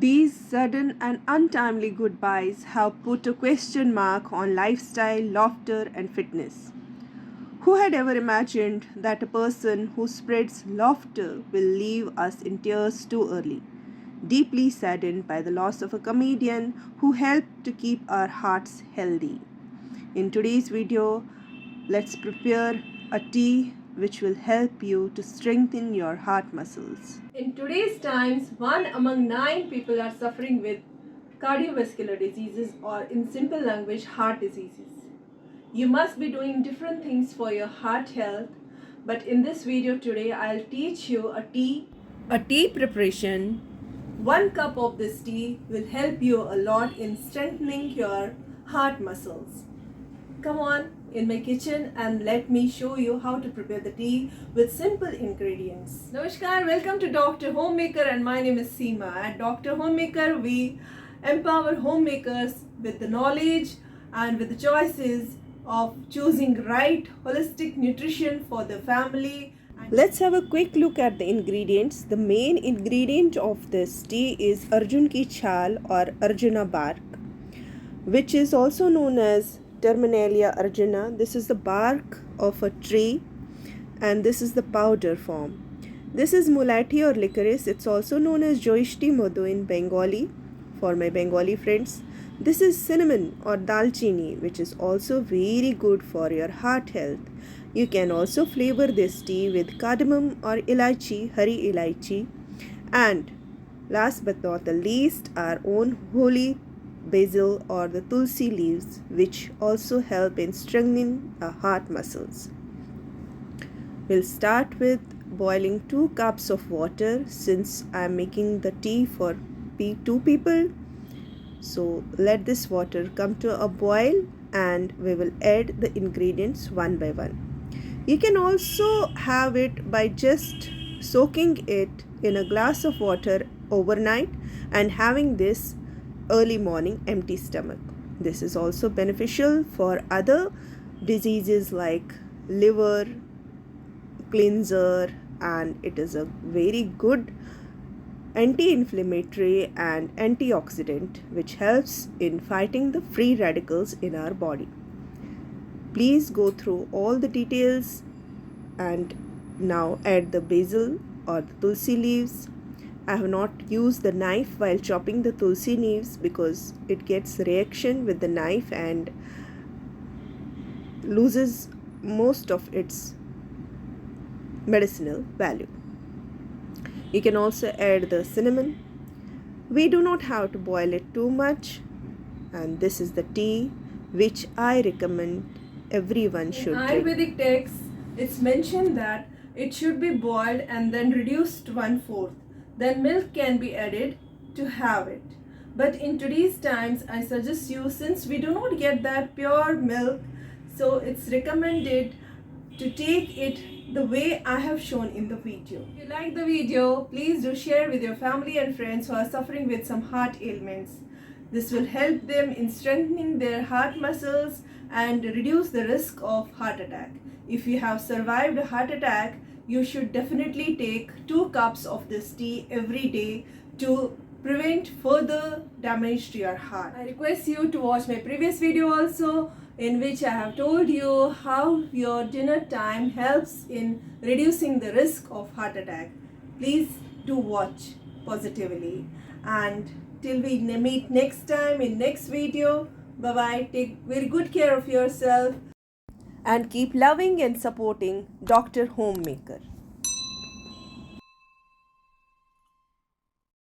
These sudden and untimely goodbyes have put a question mark on lifestyle, laughter, and fitness. Who had ever imagined that a person who spreads laughter will leave us in tears too early? Deeply saddened by the loss of a comedian who helped to keep our hearts healthy. In today's video, let's prepare a tea which will help you to strengthen your heart muscles. In today's times, 1 among 9 people are suffering with cardiovascular diseases, or in simple language, heart diseases. You must be doing different things for your heart health, but in this video today I'll teach you a tea preparation. 1 cup of this tea will help you a lot in strengthening your heart muscles. Come on in my kitchen and let me show you how to prepare the tea with simple ingredients. Namaskar, welcome to Doctor Homemaker, and my name is Seema. At Doctor Homemaker, we empower homemakers with the knowledge and with the choices of choosing right holistic nutrition for the family. Let's have a quick look at the ingredients. The main ingredient of this tea is Arjun ki Chhal or Arjuna Bark, which is also known as Terminalia Arjuna. This is the bark of a tree and this is the powder form. This is mulati or licorice. It's also known as Joishti Modu in Bengali for my Bengali friends. This is cinnamon or dalchini, which is also very good for your heart health. You can also flavor this tea with cardamom or ilaichi, hari ilaichi. And last but not the least, our own holy basil or the tulsi leaves, which also help in strengthening our heart muscles. We'll start with boiling 2 cups of water since I'm making the tea for 2 people. So let this water come to a boil and we will add the ingredients one by one. You can also have it by just soaking it in a glass of water overnight and having this early morning empty stomach. This is also beneficial for other diseases like liver cleanser, and it is a very good anti-inflammatory and antioxidant which helps in fighting the free radicals in our body. Please go through all the details and now add the basil or the tulsi leaves. I have not used the knife while chopping the tulsi leaves because it gets reaction with the knife and loses most of its medicinal value. You can also add the cinnamon. We do not have to boil it too much, and this is the tea which I recommend everyone should drink. In Ayurvedic texts, it's mentioned that it should be boiled and then reduced to 1/4. Then milk can be added to have it. But in today's times, I suggest you, since we do not get that pure milk, so it's recommended to take it the way I have shown in the video. If you like the video, please do share with your family and friends who are suffering with some heart ailments. This will help them in strengthening their heart muscles and reduce the risk of heart attack. If you have survived a heart attack, you should definitely take 2 cups of this tea every day to prevent further damage to your heart. I request you to watch my previous video also, in which I have told you how your dinner time helps in reducing the risk of heart attack. Please do watch positively, and till we meet next time in next video, bye bye. Take very good care of yourself And keep loving and supporting Doctor Homemaker.